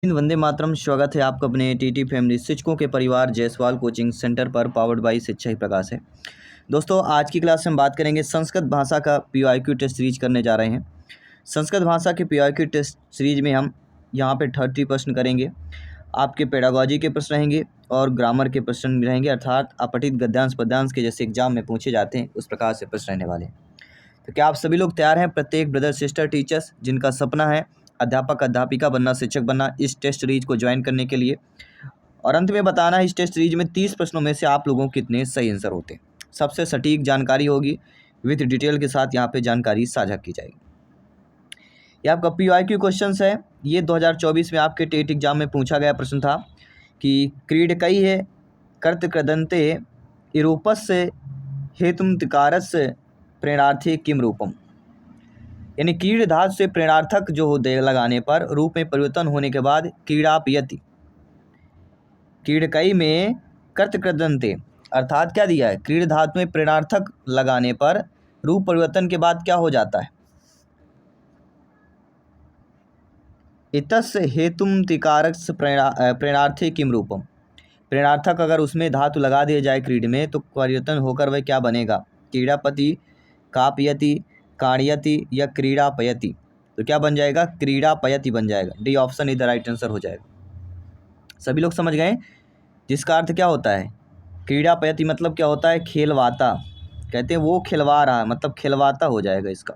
वंदे मातरम। स्वागत है आपका अपने टीटी फैमिली शिक्षकों के परिवार जायसवाल कोचिंग सेंटर पर, पावर्ड बाई शिक्षा ही प्रकाश है। दोस्तों, आज की क्लास में हम बात करेंगे संस्कृत भाषा का पीओआईक्यू टेस्ट सीरीज करने जा रहे हैं। संस्कृत भाषा के पीओआईक्यू टेस्ट सीरीज में हम यहाँ पे 30 प्रश्न करेंगे। आपके पेडागोजी के प्रश्न रहेंगे और ग्रामर के प्रश्न भी रहेंगे, अर्थात अपठित गद्यांश पद्यांश के जैसे एग्जाम में पूछे जाते हैं उस प्रकार से प्रश्न रहने वाले हैं। तो क्या आप सभी लोग तैयार हैं? प्रत्येक ब्रदर सिस्टर टीचर्स जिनका सपना है अध्यापक अध्यापिका बनना, शिक्षक बनना, इस टेस्ट सीरीज को ज्वाइन करने के लिए। और अंत में बताना है इस टेस्ट सीरीज में 30 प्रश्नों में से आप लोगों को कितने सही आंसर होते हैं। सबसे सटीक जानकारी होगी, विथ डिटेल के साथ यहाँ पे जानकारी साझा की जाएगी। ये आपका पीओआईक्यू क्वेश्चन है। ये 2024 में आपके टेट एग्जाम में पूछा गया प्रश्न था कि क्रीडकई है कर्तकृदंते इरूपस्य हेतुमतिकारस्य प्रेरणार्थी किम रूपम। यानी क्रीड धातु से प्रेरणार्थक जो दे लगाने पर रूप में परिवर्तन होने के बाद क्रीडापयति, क्रीडकई में कर्तकृदंते अर्थात क्या दिया है, क्रीड धातु में प्रेरणार्थक लगाने पर रूप परिवर्तन के बाद क्या हो जाता है, इतस्य हेतुम तिकारक प्रेरणार्थी किम रूपम। प्रेरणार्थक अगर उसमें धातु लगा दिया जाए क्रीड में तो परिवर्तन होकर वह क्या बनेगा, क्रीडापति, कापयति, काणयति या क्रीडापयति। तो क्या बन जाएगा, क्रीडापयति बन जाएगा। डी ऑप्शन इधर राइट आंसर हो जाएगा। सभी लोग समझ गए जिसका अर्थ क्या होता है। क्रीडापयति मतलब क्या होता है, खेलवाता, कहते हैं वो खिलवा रहा, मतलब खिलवाता हो जाएगा इसका।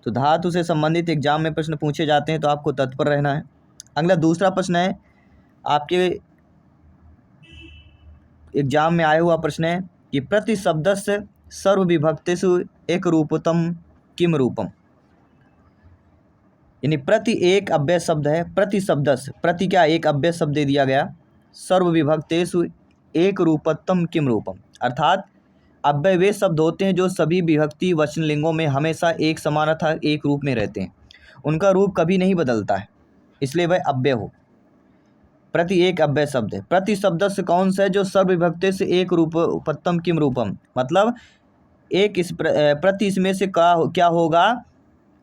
तो धातु से संबंधित एग्जाम में प्रश्न पूछे जाते हैं तो आपको तत्पर रहना है। अगला दूसरा प्रश्न है, आपके एग्जाम में आया हुआ प्रश्न है कि प्रति शब्दस्य सर्वविभक्तिषु एक रूपतम किम रूपम। यानी प्रति एक अव्यय शब्द है, प्रति शब्दस्य, प्रति क्या एक अव्यय शब्द दे दिया गया, सर्वविभक्तिषु एक रूपतम किम रूपम। अर्थात अव्यय वे शब्द होते हैं जो सभी विभक्ति वचन लिंगों में हमेशा एक समान अर्थात एक रूप में रहते हैं, उनका रूप कभी नहीं बदलता है, इसलिए वह अव्यय हो। प्रति एक अव्यय शब्द है। प्रति शब्द से कौन सा है, जो सर्वविभक्ति से एक रूपतम किम रूपम, मतलब एक इस प्रति इसमें से क्या होगा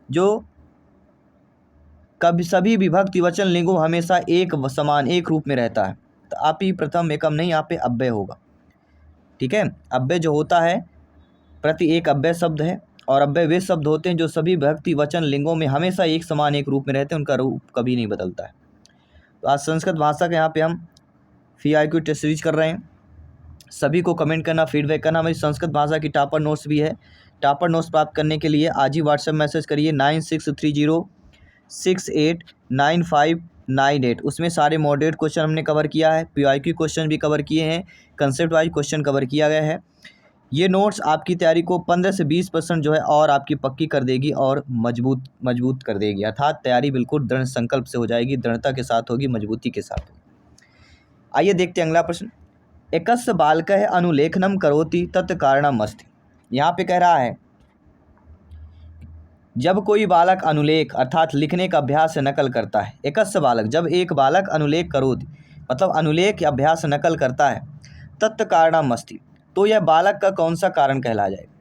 जो कभी सभी विभक्ति वचन लिंगों हमेशा एक समान एक रूप में रहता है। तो आप ही प्रथम एकम नहीं, यहाँ पे अव्यय होगा। ठीक है, अव्यय जो होता है प्रति एक अव्यय शब्द है, और अव्यय वे शब्द होते हैं जो सभी विभक्ति वचन लिंगों में हमेशा एक समान एक रूप में रहते हैं, उनका रूप कभी नहीं बदलता है। तो आज संस्कृत भाषा के यहाँ पे हम पीओआईक्यू टेस्ट सीरीज कर रहे हैं। सभी को कमेंट करना, फीडबैक करना। हमारी संस्कृत भाषा की टॉपर नोट्स भी है। टॉपर नोट्स प्राप्त करने के लिए आज ही व्हाट्सएप मैसेज करिए 9630689598। उसमें सारे मॉडरेट क्वेश्चन हमने कवर किया है, पीओआईक्यू क्वेश्चन भी कवर किए हैं, कंसेप्ट वाइज क्वेश्चन कवर किया गया है। ये नोट्स आपकी तैयारी को 15 से 20% जो है और आपकी पक्की कर देगी और मजबूत कर देगी, अर्थात तैयारी बिल्कुल दृढ़ संकल्प से हो जाएगी, दृढ़ता के साथ होगी, मजबूती के साथ होगी। आइए देखते हैं अगला प्रश्न। एकस्य बालकः अनुलेखनम करोति तत् कारणम अस्ति। यहाँ पे कह रहा है जब कोई बालक अनुलेख अर्थात लिखने का अभ्यास नकल करता है, एकस्य बालक, जब एक बालक अनुलेख करोति मतलब अनुलेख या अभ्यास नकल करता है, तत् कारणम अस्ति, तो यह बालक का कौन सा कारण कहला जाएगा।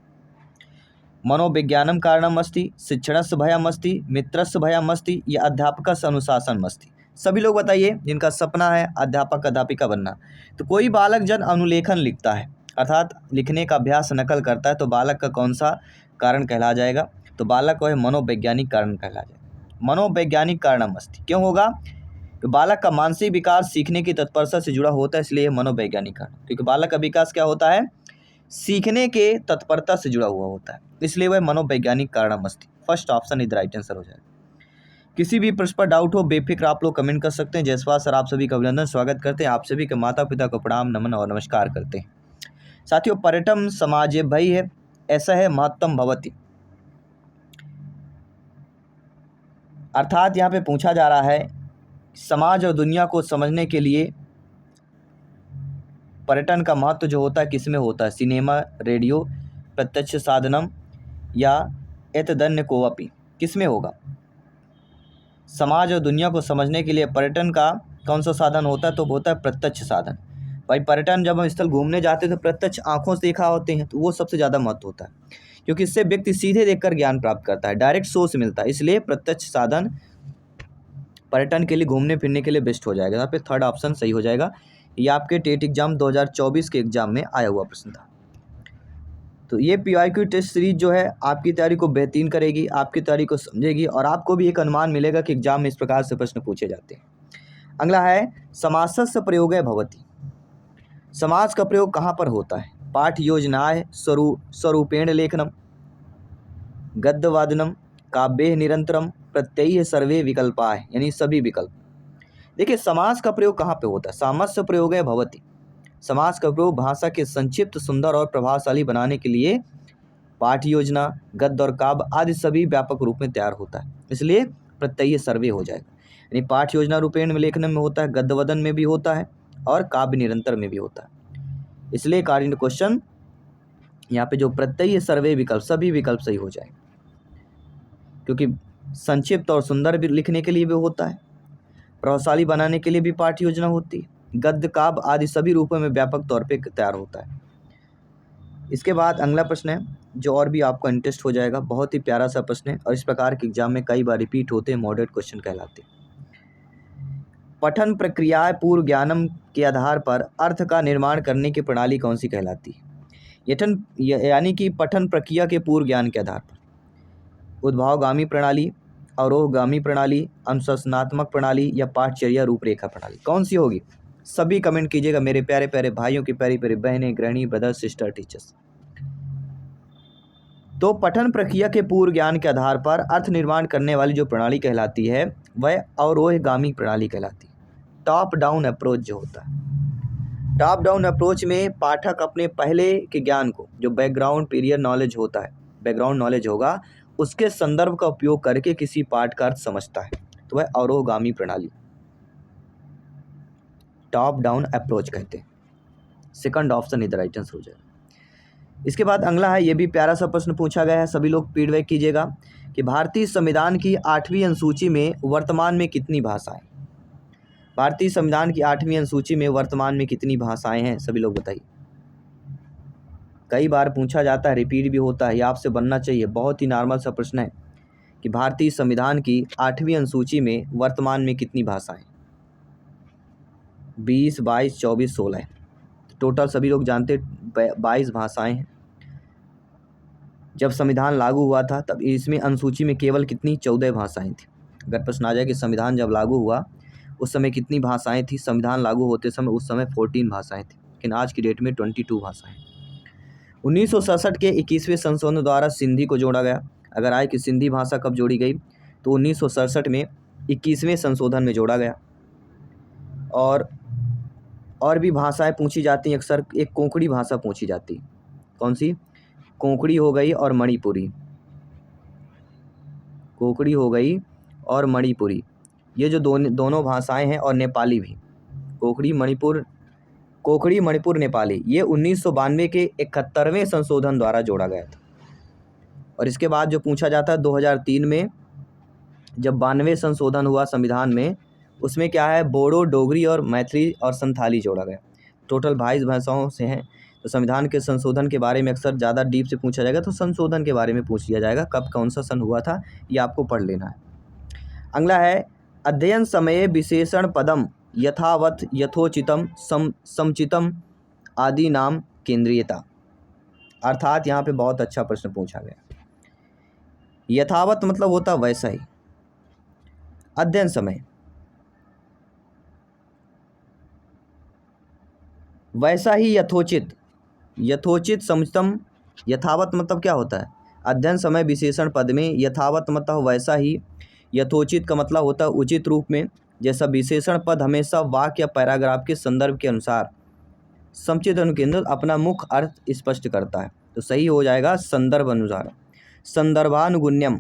मनोविज्ञानम कारणम अस्ति, शिक्षणस्य भयम अस्ति, मित्रस्य भयम अस्ति या अध्यापकस्य अनुशासनम अस्ति। सभी लोग बताइए जिनका सपना है अध्यापक अध्यापिका बनना। तो कोई बालक जब अनुलेखन लिखता है अर्थात लिखने का अभ्यास नकल करता है तो बालक का कौन सा कारण कहला जाएगा। तो बालक को है मनोवैज्ञानिक कारण कहला जाएगा। मनोवैज्ञानिक कारणम अस्ति क्यों होगा, तो बालक का मानसिक विकास सीखने की तत्परता से जुड़ा होता है, इसलिए मनोवैज्ञानिक कारण, क्योंकि बालक का विकास क्या होता है, सीखने के तत्परता से जुड़ा हुआ होता है, इसलिए वह मनोवैज्ञानिक कारणम अस्ति। फर्स्ट ऑप्शन इधर राइट आंसर हो जाएगा। किसी भी प्रश्न पर डाउट हो बेफिक्र आप लोग कमेंट कर सकते हैं। जयसवाल सर आप सभी का अभिनंदन, स्वागत करते हैं। आप सभी के माता पिता को प्रणाम, नमन और नमस्कार करते हैं। साथियों, पर्यटन समाजे भई है, ऐसा है महत्तम भवति। अर्थात यहाँ पे पूछा जा रहा है समाज और दुनिया को समझने के लिए पर्यटन का महत्व जो होता है किसमें होता है, सिनेमा, रेडियो, प्रत्यक्ष साधनम या एतदन्य कोवपि, किसमें होगा। समाज और दुनिया को समझने के लिए पर्यटन का कौन सा साधन होता है, तो होता है प्रत्यक्ष साधन। भाई पर्यटन जब हम स्थल घूमने जाते हैं तो प्रत्यक्ष आंखों से देखा होते हैं, तो वो सबसे ज़्यादा महत्व होता है, क्योंकि इससे व्यक्ति सीधे देखकर ज्ञान प्राप्त करता है, डायरेक्ट सोर्स मिलता है, इसलिए प्रत्यक्ष साधन पर्यटन के लिए, घूमने फिरने के लिए बेस्ट हो जाएगा। यहाँ पे थर्ड ऑप्शन सही हो जाएगा। ये आपके टेट एग्जाम 2024 के एग्जाम में आया हुआ प्रश्न था। तो ये PYQ टेस्ट सीरीज जो है आपकी तैयारी को बेहतरीन करेगी, आपकी तैयारी को समझेगी और आपको भी एक अनुमान मिलेगा कि एग्जाम में इस प्रकार से प्रश्न पूछे जाते हैं। अगला है समासस्य प्रयोगे भवति। समास का प्रयोग कहाँ पर होता है? पाठ योजनाएं, स्वरूपेण लेखनम, गद्यवादनम, काव्ये निरंतरम, प्रत्यय सर्वे विकल्पाः, यानी सभी विकल्प। देखिए समास का प्रयोग कहाँ पे होता है? सामस्य प्रयोगे भवति। समास का प्रयोग भाषा के संक्षिप्त, सुंदर और प्रभावशाली बनाने के लिए पाठ योजना, गद्य और काव्य आदि सभी व्यापक रूप में तैयार होता है, इसलिए प्रत्यय सर्वे हो जाएगा। यानी पाठ योजना रूपेण में लेखन में होता है, गद्यवदन में भी होता है और काव्य निरंतर में भी होता है, इसलिए कार्य क्वेश्चन यहाँ पे जो प्रत्यय सर्वे विकल्प, सभी विकल्प सही हो जाएगा, क्योंकि संक्षिप्त और सुंदर भी लिखने के लिए भी होता है, प्रभावशाली बनाने के लिए भी पाठ योजना होती है, गद्य काव्य आदि सभी रूपों में व्यापक तौर पे तैयार होता है। इसके बाद अगला प्रश्न है जो और भी आपको इंटरेस्ट हो जाएगा, बहुत ही प्यारा सा प्रश्न है और इस प्रकार के एग्जाम में कई बार रिपीट होते हैं, मॉडरेट क्वेश्चन कहलाते हैं। पठन प्रक्रिया पूर्व ज्ञानम के आधार पर अर्थ का निर्माण करने की प्रणाली कौन सी कहलाती है? यानी कि पठन प्रक्रिया के पूर्व ज्ञान के आधार पर उद्भावगामी प्रणाली, अवरोहगामी प्रणाली, अनुशासनात्मक प्रणाली या पाठचर्या रूपरेखा प्रणाली, कौन सी होगी? सभी कमेंट कीजिएगा मेरे प्यारे प्यारे भाइयों की, प्यारी प्यारी बहनें, गृहिणी, ब्रदर्स, सिस्टर, टीचर्स। तो पठन प्रक्रिया के पूर्व ज्ञान के आधार पर अर्थ निर्माण करने वाली जो प्रणाली कहलाती है वह अवरोहगामी प्रणाली कहलाती है। टॉप डाउन अप्रोच जो होता है, टॉप डाउन अप्रोच में पाठक अपने पहले के ज्ञान को, जो बैकग्राउंड पीरियड नॉलेज होता है, बैकग्राउंड नॉलेज होगा, उसके संदर्भ का उपयोग करके किसी पाठ का अर्थ समझता है, तो वह अवरोहगामी प्रणाली, टॉप डाउन अप्रोच कहते हैं। सेकंड ऑप्शन इधर राइट आंसर हो जाएगा। इसके बाद अगला है, ये भी प्यारा सा प्रश्न पूछा गया है, सभी लोग फीडबैक कीजिएगा कि भारतीय संविधान की 8वीं अनुसूची में वर्तमान में कितनी भाषाएं? भारतीय संविधान की 8वीं अनुसूची में वर्तमान में कितनी भाषाएं हैं? सभी लोग बताइए। कई बार पूछा जाता है, रिपीट भी होता है, ये आपसे बनना चाहिए, बहुत ही नॉर्मल सा प्रश्न है कि भारतीय संविधान की 8वीं अनुसूची में वर्तमान में कितनी भाषाएं? 20, 22, 24, 16, टोटल सभी लोग जानते 22 भाषाएं हैं। जब संविधान लागू हुआ था तब इसमें अनुसूची में केवल कितनी? 14 भाषाएं थी। अगर प्रश्न आ जाए कि संविधान जब लागू हुआ उस समय कितनी भाषाएं थी? संविधान लागू होते समय उस समय 14 भाषाएं थी, लेकिन आज की डेट में 22 भाषाएं। 1967 के 21वें संशोधन द्वारा सिंधी को जोड़ा गया। अगर आए कि सिंधी भाषा कब जोड़ी गई, तो 1967 में 21वें संशोधन में जोड़ा गया। और भी भाषाएं पूछी जाती हैं अक्सर, एक कोंकणी भाषा पूछी जाती है, कौन सी? कोंकणी हो गई और मणिपुरी, कोंकणी हो गई और मणिपुरी, ये जो दोनों भाषाएं हैं, और नेपाली भी, कोंकणी मणिपुर नेपाली, ये 1992 के 71वें संशोधन द्वारा जोड़ा गया था। और इसके बाद जो पूछा जाता है 2003 में जब 92वें संशोधन हुआ संविधान में, उसमें क्या है? बोडो, डोगरी और मैथिली और संथाली जोड़ा गया। टोटल 22 भाषाओं से हैं। तो संविधान के संशोधन के बारे में अक्सर ज़्यादा डीप से पूछा जाएगा, तो संशोधन के बारे में पूछ लिया जाएगा, कब कौन सा सन हुआ था, ये आपको पढ़ लेना है। अगला है, अध्ययन समये विशेषण पदम यथावत, यथोचितम, समुचितम आदि नाम केंद्रीयता। अर्थात यहाँ पे बहुत अच्छा प्रश्न पूछा गया। यथावत मतलब होता वैसा ही, अध्ययन समय वैसा ही, यथोचित, यथोचित, समुचितम। यथावत मतलब क्या होता है? अध्ययन समय विशेषण पद में यथावत मतलब वैसा ही, यथोचित का मतलब होता है उचित रूप में। जैसा विशेषण पद हमेशा वाक्य या पैराग्राफ के संदर्भ के अनुसार समुचित अनुकेंद्रित अपना मुख्य अर्थ स्पष्ट करता है, तो सही हो जाएगा संदर्भ अनुसार। संदर्भानुगुण्यम,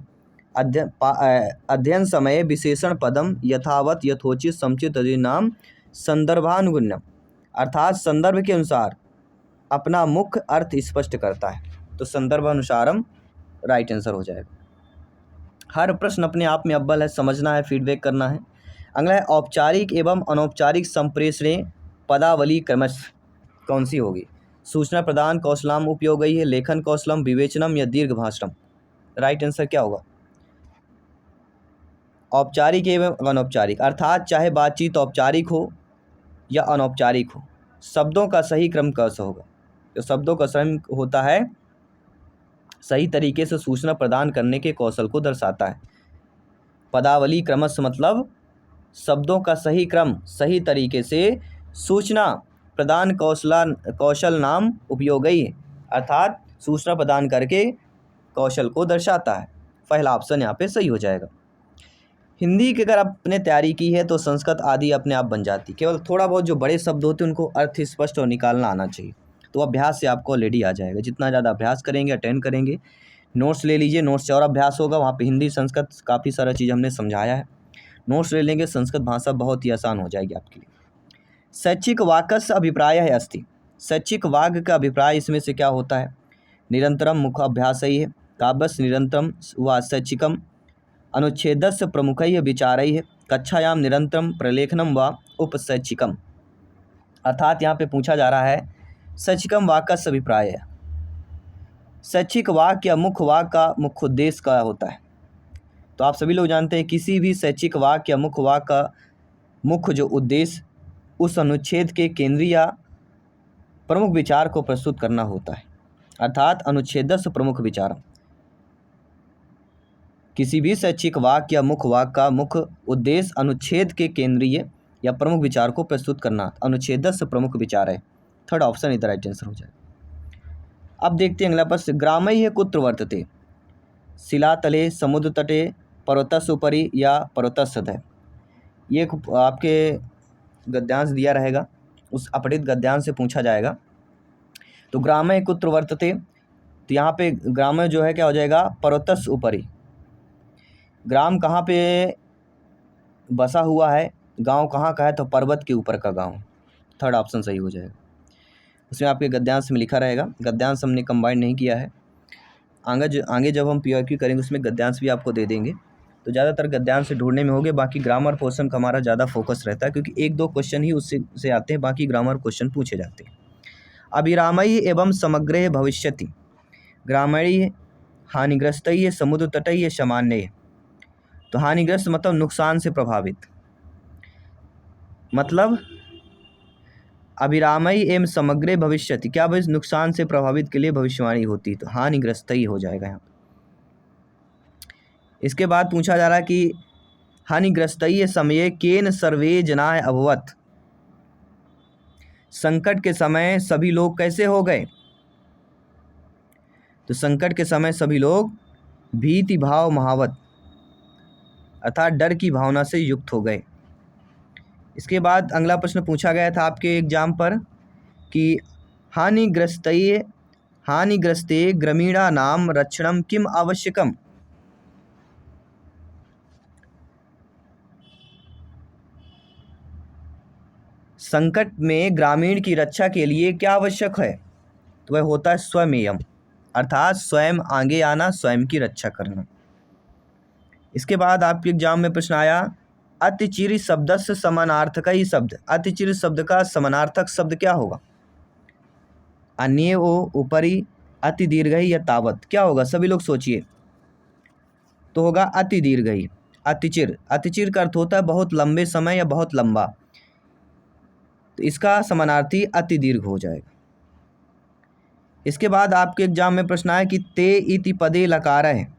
अध्ययन समय विशेषण पदम यथावत, यथोचित, समुचित आदि नाम संदर्भानुगुण्यम, अर्थात संदर्भ के अनुसार अपना मुख्य अर्थ स्पष्ट करता है, तो संदर्भानुसारम राइट आंसर हो जाएगा। हर प्रश्न अपने आप में अव्वल है, समझना है, फीडबैक करना है। अगला है, औपचारिक एवं अनौपचारिक संप्रेषणें पदावली क्रमश कौन सी होगी? सूचना प्रदान कौशलम उपयोग गई है, लेखन कौशलम, विवेचनम या दीर्घ भाषणम। राइट आंसर क्या होगा? औपचारिक एवं अनौपचारिक, अर्थात चाहे बातचीत औपचारिक हो या अनौपचारिक हो, शब्दों का सही क्रम कैसे होगा। तो शब्दों का क्रम होता है सही तरीके से सूचना प्रदान करने के कौशल को दर्शाता है। पदावली क्रमश मतलब शब्दों का सही क्रम, सही तरीके से सूचना प्रदान कौशल नाम उपयोगी, अर्थात सूचना प्रदान करके कौशल को दर्शाता है। पहला ऑप्शन यहाँ पे सही हो जाएगा। हिंदी की अगर आपने तैयारी की है तो संस्कृत आदि अपने आप बन जाती, केवल थोड़ा बहुत जो बड़े शब्द होते हैं उनको अर्थ स्पष्ट और निकालना आना चाहिए। तो अभ्यास से आपको ऑलरेडी आ जाएगा। जितना ज़्यादा अभ्यास करेंगे, अटेंड करेंगे, नोट्स ले लीजिए, नोट्स से और अभ्यास होगा। वहाँ पे हिंदी संस्कृत काफ़ी सारा चीज़ हमने समझाया है, नोट्स ले लेंगे, संस्कृत भाषा बहुत ही आसान हो जाएगी आपके लिए। शैक्षिक वाक्यस्य अभिप्राय है अस्ति। शैक्षिक वाक्य का अभिप्राय इसमें से क्या होता है। निरंतरम मुख अभ्यास ही है, काव्यस्य निरंतरम व शैक्षिकम अनुच्छेदस्य प्रमुखैः विचारैः कक्षायाम निरंतरम प्रलेखनम व उपशैक्षिकम। अर्थात यहाँ पे पूछा जा रहा है शैक्षिकम वाक्यस्य अभिप्राय है। शैक्षिक वाक्य या मुख्य वाक्य का मुख्य उद्देश्य क्या होता है। तो आप सभी लोग जानते हैं किसी भी शैक्षिक वाक्य या मुख्य वाक्य का मुख्य जो उद्देश्य उस अनुच्छेद के केंद्रीय या प्रमुख विचार को प्रस्तुत करना होता है, अर्थात अनुच्छेदस्य प्रमुख विचार। किसी भी शैक्षिक वाक्य या मुख्य वाक्य का मुख्य उद्देश्य अनुच्छेद के केंद्रीय या प्रमुख विचार को प्रस्तुत करना, अनुच्छेदस्य प्रमुख विचार है। थर्ड ऑप्शन इधर राइट आंसर हो जाएगा। अब देखते हैं अगला प्रश्न। ग्रामैः कुत्र वर्तते। शिलातले, समुद्र तटे, पर्वतस्य उपरि या पर्वतस्य अधः। ये आपके गद्यांश दिया रहेगा, उस अपठित गद्यांश से पूछा जाएगा। तो ग्रामैः कुत्र वर्तते, तो यहाँ पे ग्रामैः जो है क्या हो जाएगा, पर्वतस्य उपरि। ग्राम कहाँ पे बसा हुआ है, गांव कहाँ का है, तो पर्वत के ऊपर का गांव। थर्ड ऑप्शन सही हो जाएगा। उसमें आपके गद्यांश में लिखा रहेगा, गद्यांश हमने कंबाइन नहीं किया है। आगे जब हम पीआईक्यू करेंगे उसमें गद्यांश भी आपको दे देंगे, तो ज़्यादातर गद्यांश से ढूंढने में होगे। बाकी ग्रामर पोर्शन का हमारा ज़्यादा फोकस रहता है, क्योंकि एक दो क्वेश्चन ही उससे आते हैं, बाकी ग्रामर क्वेश्चन पूछे जाते हैं। अभिरामैः एवं समग्रे भविष्यति। ग्रामैः हानिग्रस्तैः समुद्र तटैः सामान्यैः। तो हानिग्रस्त मतलब नुकसान से प्रभावित, मतलब अभिरामैः एवं समग्रे भविष्यति, क्या भाई नुकसान से प्रभावित के लिए भविष्यवाणी होती, तो हानिग्रस्त ही हो जाएगा यहाँ। इसके बाद पूछा जा रहा है कि हानिग्रस्तैः समये केन सर्वे जनाः अभवत्। संकट के समय सभी लोग कैसे हो गए, तो संकट के समय सभी लोग भीति भाव महावत, अर्थात डर की भावना से युक्त हो गए। इसके बाद अगला प्रश्न पूछा गया था आपके एग्जाम पर कि हानिग्रस्ते ग्रामीणानां रक्षणं किम आवश्यकम। संकट में ग्रामीण की रक्षा के लिए क्या आवश्यक है, तो वह होता है स्वयं, अर्थात स्वयं आगे आना, स्वयं की रक्षा करना। इसके बाद आपके एग्जाम में प्रश्न आया अतिचिर शब्दस्य समानार्थक ही शब्द। अतिचिर शब्द का समानार्थक शब्द क्या होगा। अन्य ओ, ऊपरी, अति दीर्घ या तावत, क्या होगा सभी लोग सोचिए। तो होगा अति दीर्घ। अतिचिर, अतिचिर का अर्थ होता है बहुत लंबे समय या बहुत लंबा, तो इसका समानार्थी अति दीर्घ हो जाएगा। इसके बाद आपके एग्जाम में प्रश्न आया कि ते इति पदे लकार है।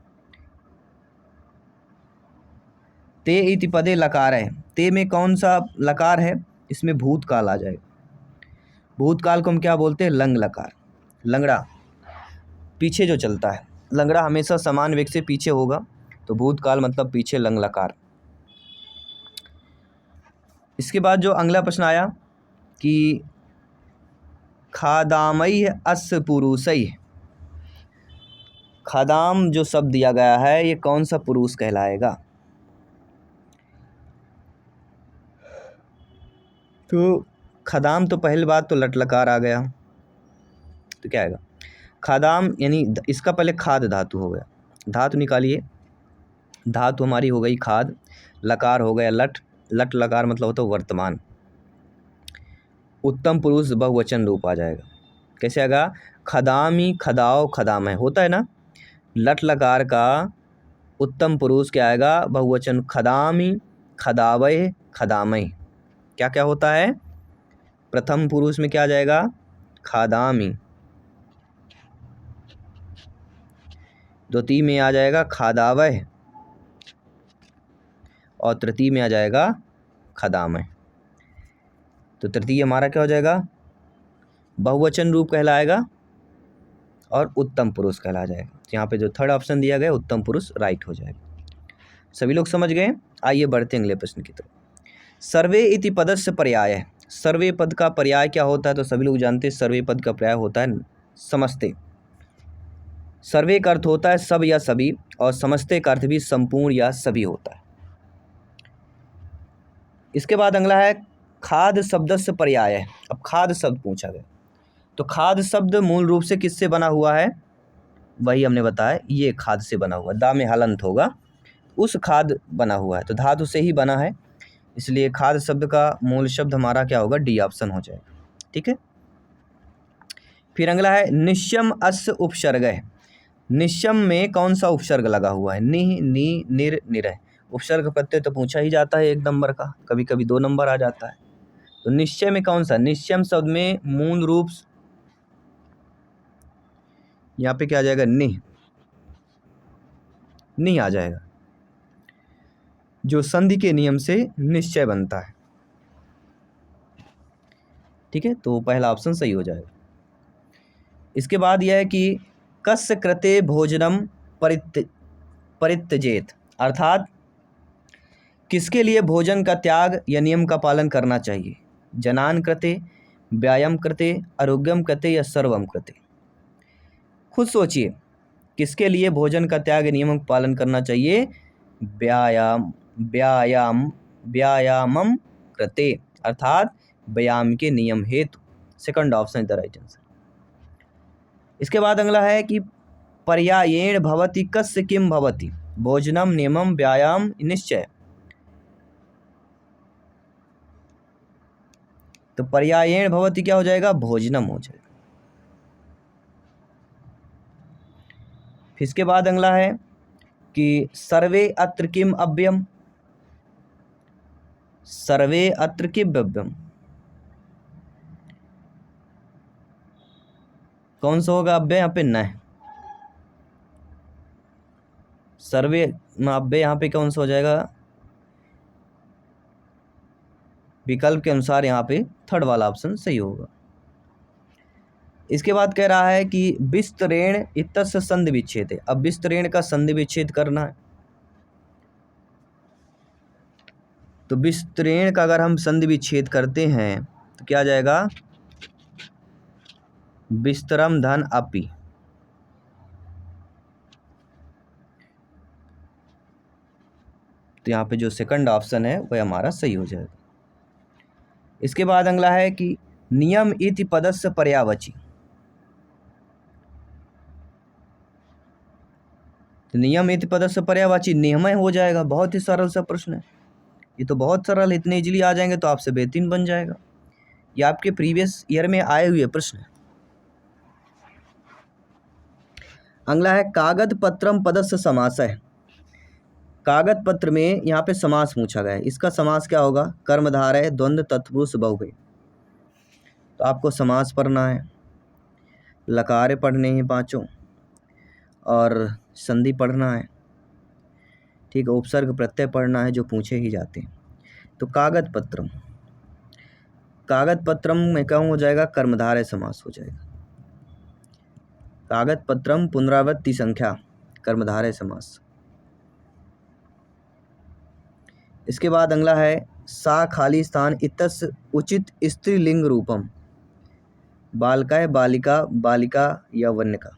ते इति पदे लकार है, ते में कौन सा लकार है, इसमें भूतकाल आ जाएगा। भूतकाल को हम क्या बोलते हैं, लंग लकार। लंगड़ा पीछे जो चलता है, लंगड़ा हमेशा समान वेग से पीछे होगा, तो भूतकाल मतलब पीछे लंग लकार। इसके बाद जो अगला प्रश्न आया कि खादामैः अस्य पुरुषैः। खादाम जो शब्द दिया गया है ये कौन सा पुरुष कहलाएगा, तो खदाम तो पहली बात तो लट लकार आ गया, तो क्या आएगा खादाम, यानी इसका पहले खाद धातु हो गया। धातु निकालिए, धातु हमारी हो गई खाद, लकार हो गया लट, लट लकार मतलब होता है वर्तमान। उत्तम पुरुष बहुवचन रूप आ जाएगा। कैसे आएगा, खदामी, खदाओ, खदाम है, होता है ना। लट लकार का उत्तम पुरुष क्या आएगा? बहुवचन खदामि, खदावय, खदामय। क्या क्या होता है? प्रथम पुरुष में क्या आ जाएगा? खादामि। द्वितीय में आ जाएगा खादावय और तृतीय में आ जाएगा खदामय। तो तृतीय हमारा क्या हो जाएगा? बहुवचन रूप कहलाएगा और उत्तम पुरुष कहला जाएगा। तो यहाँ पे जो थर्ड ऑप्शन दिया गया उत्तम पुरुष राइट हो जाएगा। सभी लोग समझ गए? आइए बढ़ते हैं अगले प्रश्न की तरफ। सर्वे इति पदस्य पर्याय। सर्वे पद का पर्याय क्या होता है? तो सभी लोग जानते हैं सर्वे पद का पर्याय होता है समस्ते। सर्वे का अर्थ होता है सब या सभी और समस्ते का अर्थ भी संपूर्ण या सभी होता है। इसके बाद अगला है खाद शब्द से पर्याय। अब खाद शब्द पूछा गया, तो खाद शब्द मूल रूप से किससे बना हुआ है? वही हमने बताया, ये खाद से बना हुआ, दा में हलंत होगा, उस खाद बना हुआ है, तो धातु से ही बना है, इसलिए खाद शब्द का मूल शब्द हमारा क्या होगा? डी ऑप्शन हो जाएगा। ठीक है। फिर अगला है निश्चम अस्य उपसर्ग है। निश्चम में कौन सा उपसर्ग लगा हुआ है? नि, नी, निर, निरय। उपसर्ग प्रत्यय तो पूछा ही जाता है 1 नंबर का, कभी कभी 2 नंबर आ जाता है। तो निश्चय में कौन सा? निश्चम शब्द में मूल रूप यहाँ पे क्या आ जाएगा? नि आ जाएगा, जो संधि के नियम से निश्चय बनता है। ठीक है, तो पहला ऑप्शन सही हो जाएगा। इसके बाद यह है कि कस्य कृते भोजनम परित्यजेत, अर्थात किसके लिए भोजन का त्याग या नियम का पालन करना चाहिए? जनान कृते, व्यायाम कृते, आरोग्यम कृते या सर्वम कृते? खुद सोचिए, किसके लिए भोजन का त्याग या नियम का पालन करना चाहिए? व्यायामम कृते, अर्थात व्यायाम के नियम हेतु। Second option is the right answer. इसके बाद अगला है कि पर्यायेण भवति कस्य किम भवति? भोजनम, नियमम, व्यायाम, निश्चय। तो पर्यायेण भवति क्या हो जाएगा? भोजनम हो जाएगा। फिर इसके बाद अगला है कि सर्वे अत्र किम अव्ययम। सर्वे अत्र किम अव्ययम कौन सा होगा अव्यय? यहाँ पे न है। सर्वे में अव्यय यहाँ पे कौन सा हो जाएगा? विकल्प के अनुसार यहाँ पे थर्ड वाला ऑप्शन सही होगा। इसके बाद कह रहा है कि विस्तरेण इत्यस्य संधि विच्छेद है। अब विस्तरेण का संधि विच्छेद करना है, तो विस्तरेण का अगर हम संधि विच्छेद करते हैं तो क्या आ जाएगा? विस्तरम धन अपि। तो यहाँ पे जो सेकंड ऑप्शन है वह हमारा सही हो जाएगा। इसके बाद अगला है कि नियम इति पदस्य पर्यायवाची। तो नियम इति पदस्य पर्यायवाची नियमय हो जाएगा। बहुत ही सरल सा प्रश्न है, ये तो बहुत सरल, इतने इजीली आ जाएंगे तो आपसे बेहतरीन बन जाएगा। ये आपके प्रीवियस ईयर में आए हुए प्रश्न है। अगला है कागज पत्रम पदस्य समासः। कागज पत्र में यहाँ पे समास पूछा गया है, इसका समास क्या होगा? कर्मधारय, द्वंद्व, तत्पुरुष, बहुव्रीहि। तो आपको समास पढ़ना है, लकार पढ़ने हैं 5 और संधि पढ़ना है। ठीक है, उपसर्ग प्रत्यय पढ़ना है जो पूछे ही जाते हैं। तो कागज पत्रम, कागज पत्रम में क्या हो जाएगा? कर्मधारय समास हो जाएगा। कागज पत्रम पुनरावृत्ति संख्या, कर्मधारय समास। इसके बाद अगला है सा खाली स्थान इतस्य उचित स्त्रीलिंग रूपम। बालका, बालिका, बालिका या वन्यका,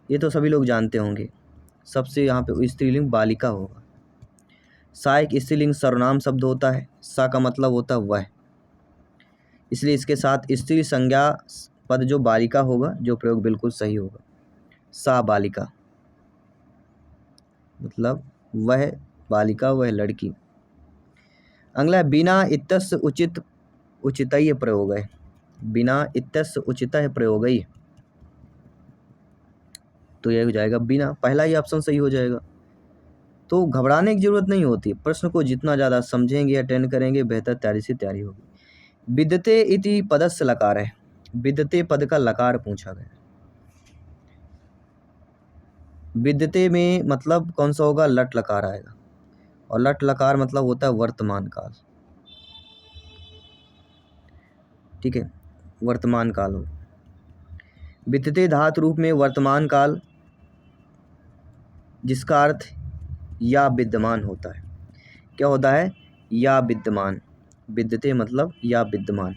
ये तो सभी लोग जानते होंगे। सबसे यहाँ पे स्त्रीलिंग बालिका होगा। सा एक स्त्रीलिंग सर्वनाम शब्द होता है, सा का मतलब होता है वह, इसलिए इसके साथ स्त्री संज्ञा पद जो बालिका होगा, जो प्रयोग बिल्कुल सही होगा। सा बालिका मतलब वह बालिका, वह लड़की। अगला बिना इत्यस्य उचितय प्रयोग है। बिना इत्यस्य उचितय प्रयोग है। तो यह हो जाएगा बिना, पहला ही ऑप्शन सही हो जाएगा। तो घबराने की ज़रूरत नहीं होती, प्रश्न को जितना ज़्यादा समझेंगे, अटेंड करेंगे, बेहतर तैयारी से तैयारी होगी। विद्यते इति पदस्य लकार है, विद्यते पद का लकार पूछा गया। विद्यते में मतलब कौन सा होगा, लट लकार आएगा, और लट लकार मतलब होता है वर्तमान काल, ठीक है, वर्तमान काल हो। विद्यते धातु रूप में वर्तमान काल, जिसका अर्थ या विद्यमान होता है। क्या होता है, या विद्यमान, विद्यते मतलब या विद्यमान।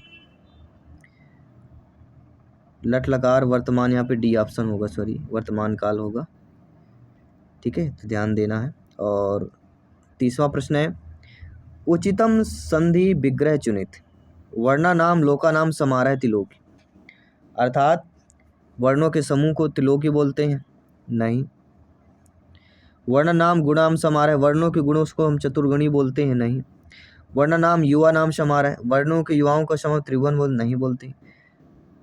लट लकार वर्तमान, यहाँ पे डी ऑप्शन होगा, सॉरी वर्तमान काल होगा, ठीक है, तो ध्यान देना है। और तीसरा प्रश्न है, उचितम संधि विग्रह चुनित, वर्णा नाम लोका नाम समारह तिलोकी, अर्थात वर्णों के समूह को तिलोकी बोलते हैं, नहीं। वर्ण नाम गुणाम समारह, वर्णों के गुणों को हम चतुर्गुणी बोलते हैं, नहीं। वर्ण नाम युवा नाम समारह, वर्णों के युवाओं का समूह त्रिभुवन बोल नहीं बोलते।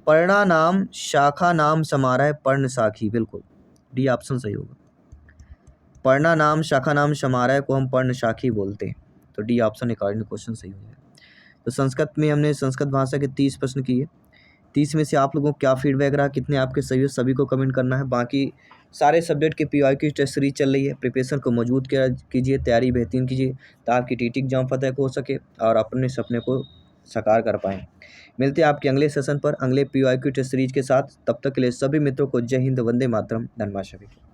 पर्णा नाम शाखा नाम समारह पर्ण शाखी, बिल्कुल डी ऑप्शन सही होगा। पर्णा नाम शाखा नाम समारह को हम पर्ण शाखी बोलते हैं, तो डी ऑप्शन अकॉर्डिंग क्वेश्चन सही हो जाएगा। तो संस्कृत में हमने संस्कृत भाषा के 30 प्रश्न किए। 30 में से आप लोगों को क्या फीडबैक रहा, कितने आपके सही हो, सभी को कमेंट करना है। बाकी सारे सब्जेक्ट के PYQ टेस्ट सीरीज चल रही है, प्रिपरेशन को मजबूत कीजिए, तैयारी बेहतरीन कीजिए, ताकि आपकी टीटी एग्जाम फतह हो सके और अपने सपने को साकार कर पाएँ। मिलते हैं आपके अगले सेशन पर अगले PYQ टेस्ट सीरीज के साथ। तब तक के लिए सभी मित्रों को जय हिंद, वंदे मातरम, धन्यवाद सभी को।